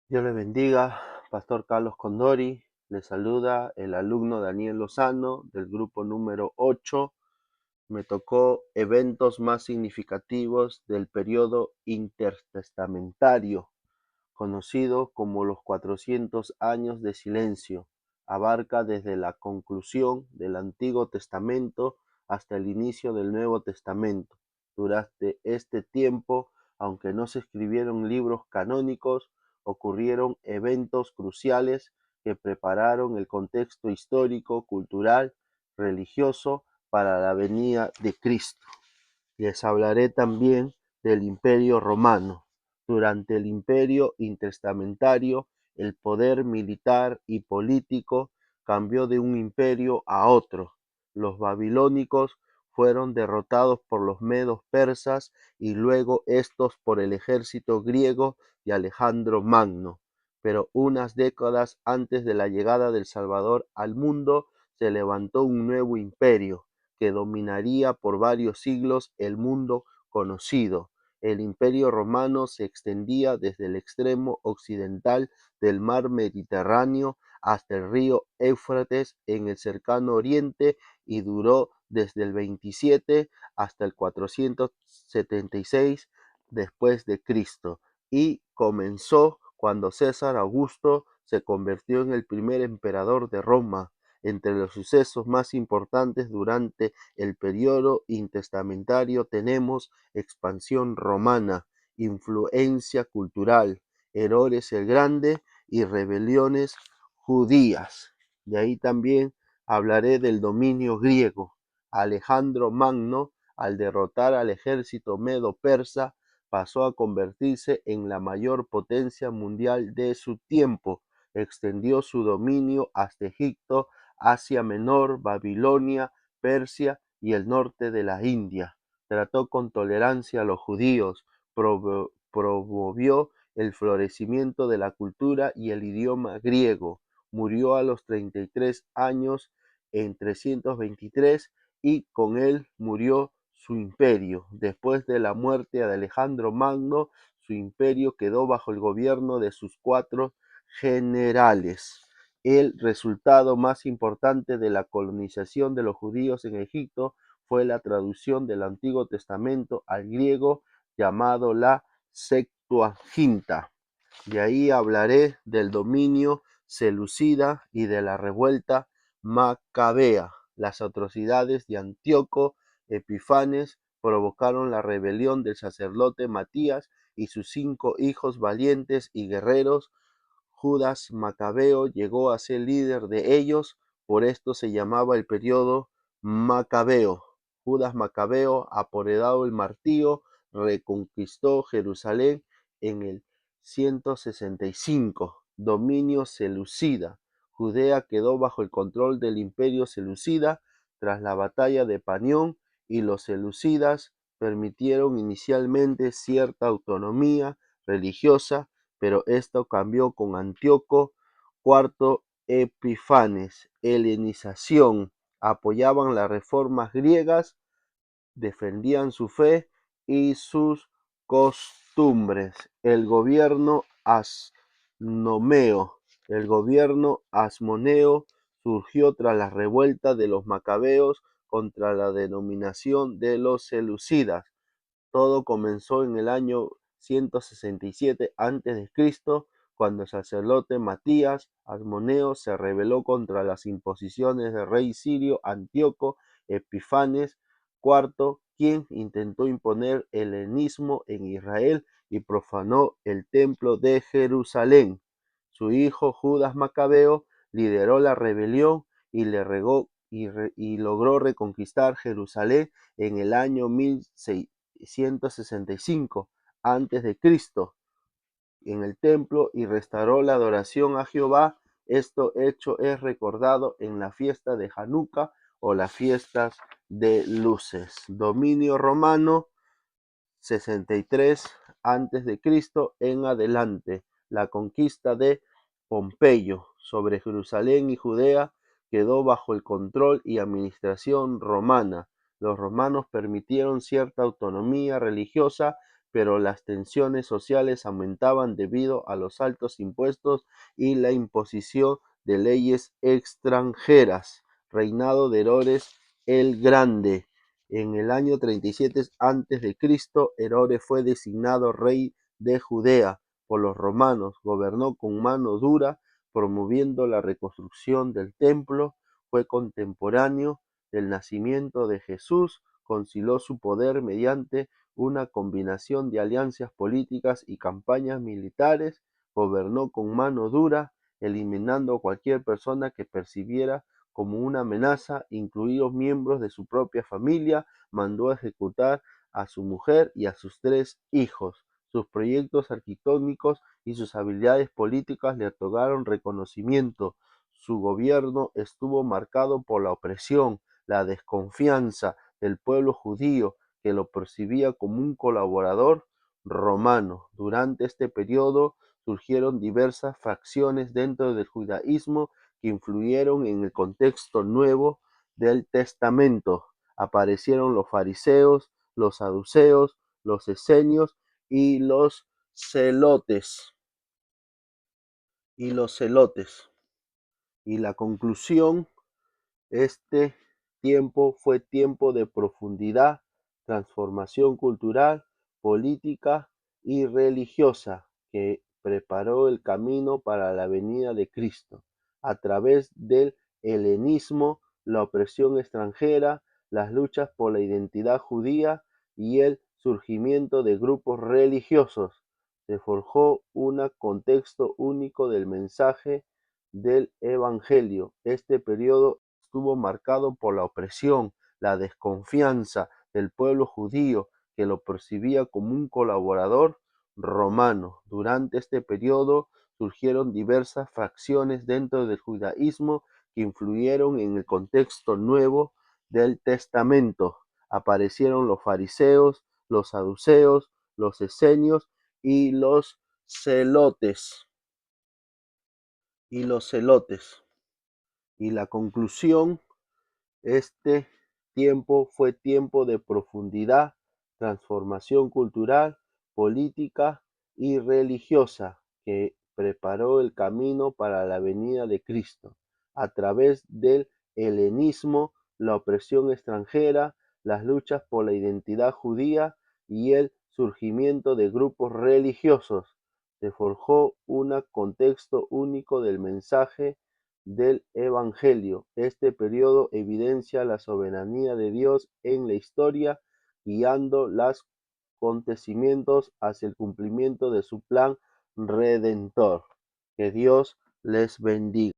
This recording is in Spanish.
Dios les bendiga, Pastor Carlos Condori, les saluda el alumno Daniel Lozano del grupo número 8. Me tocó eventos más significativos del periodo intertestamentario, conocido como los 400 años de silencio. Abarca desde la conclusión del Antiguo Testamento hasta el inicio del Nuevo Testamento. Durante este tiempo, aunque no se escribieron libros canónicos, ocurrieron eventos cruciales que prepararon el contexto histórico, cultural, religioso para la venida de Cristo. Les hablaré también del Imperio Romano. Durante el Imperio Intertestamentario, el poder militar y político cambió de un imperio a otro. Los babilónicos fueron derrotados por los medos persas y luego estos por el ejército griego de Alejandro Magno. Pero unas décadas antes de la llegada del Salvador al mundo, se levantó un nuevo imperio que dominaría por varios siglos el mundo conocido. El Imperio Romano se extendía desde el extremo occidental del mar Mediterráneo hasta el río Éufrates en el cercano oriente y duró desde el 27 hasta el 476 después de Cristo y comenzó cuando César Augusto se convirtió en el primer emperador de Roma. Entre los sucesos más importantes durante el periodo intertestamentario tenemos expansión romana, influencia cultural, Herodes el Grande y rebeliones judías. De ahí también hablaré del dominio griego. Alejandro Magno, al derrotar al ejército medo-persa, pasó a convertirse en la mayor potencia mundial de su tiempo. Extendió su dominio hasta Egipto, Asia Menor, Babilonia, Persia y el norte de la India. Trató con tolerancia a los judíos, promovió el florecimiento de la cultura y el idioma griego. Murió a los 33 años en 323 y con él murió su imperio. Después de la muerte de Alejandro Magno, su imperio quedó bajo el gobierno de sus 4 generales. El resultado más importante de la colonización de los judíos en Egipto fue la traducción del Antiguo Testamento al griego, llamado la Septuaginta. De ahí hablaré del dominio seleucida y de la revuelta macabea. Las atrocidades de Antíoco Epifanes provocaron la rebelión del sacerdote Matías y sus 5 hijos valientes y guerreros. Judas Macabeo llegó a ser líder de ellos, por esto se llamaba el periodo Macabeo. Judas Macabeo, apodado el Martillo, reconquistó Jerusalén en el 165. Dominio seleucida. Judea quedó bajo el control del imperio seleucida tras la batalla de Panión, y los seleucidas permitieron inicialmente cierta autonomía religiosa, pero esto cambió con Antíoco IV Epifanes. Helenización. Apoyaban las reformas griegas, defendían su fe y sus costumbres. El gobierno asnomeo. El gobierno asmoneo surgió tras la revuelta de los macabeos contra la denominación de los seleucidas. Todo comenzó en el año 167 a.C., cuando el sacerdote Matías Asmoneo se rebeló contra las imposiciones del rey sirio Antíoco Epifanes IV, quien intentó imponer el helenismo en Israel y profanó el templo de Jerusalén. Su hijo Judas Macabeo lideró la rebelión y logró reconquistar Jerusalén en el año 165 a.C. en el templo y restauró la adoración a Jehová. Este hecho es recordado en la fiesta de Hanukkah o las fiestas de luces. Dominio romano 63 a.C. en adelante. La conquista de Pompeyo sobre Jerusalén y Judea quedó bajo el control y administración romana. Los romanos permitieron cierta autonomía religiosa, pero las tensiones sociales aumentaban debido a los altos impuestos y la imposición de leyes extranjeras. Reinado de Herodes el Grande. En el año 37 a.C., Herodes fue designado rey de Judea por los romanos. Gobernó con mano dura, promoviendo la reconstrucción del templo. Fue contemporáneo del nacimiento de Jesús. Concilió su poder mediante una combinación de alianzas políticas y campañas militares. Gobernó con mano dura, eliminando a cualquier persona que percibiera como una amenaza, incluidos miembros de su propia familia. Mandó a ejecutar a su mujer y a sus 3 hijos. Sus proyectos arquitectónicos y sus habilidades políticas le otorgaron reconocimiento. Su gobierno estuvo marcado por la opresión, la desconfianza del pueblo judío, que lo percibía como un colaborador romano. Durante este periodo surgieron diversas facciones dentro del judaísmo que influyeron en el contexto nuevo del Testamento. Aparecieron los fariseos, los saduceos, los esenios y los celotes. Y la conclusión: este tiempo fue tiempo de profundidad, transformación cultural, política y religiosa, que preparó el camino para la venida de Cristo. A través del helenismo, la opresión extranjera, las luchas por la identidad judía y el surgimiento de grupos religiosos, se forjó un contexto único del mensaje del Evangelio. Este periodo estuvo marcado por la opresión, la desconfianza del pueblo judío, que lo percibía como un colaborador romano. Durante este periodo surgieron diversas facciones dentro del judaísmo que influyeron en el contexto nuevo del Testamento. Aparecieron los fariseos, los saduceos, los esenios y los celotes. Y la conclusión: este tiempo fue tiempo de profundidad, transformación cultural, política y religiosa, que preparó el camino para la venida de Cristo. A través del helenismo, la opresión extranjera, las luchas por la identidad judía y el surgimiento de grupos religiosos, se forjó un contexto único del mensaje del Evangelio. Este periodo evidencia la soberanía de Dios en la historia, guiando los acontecimientos hacia el cumplimiento de su plan redentor. Que Dios les bendiga.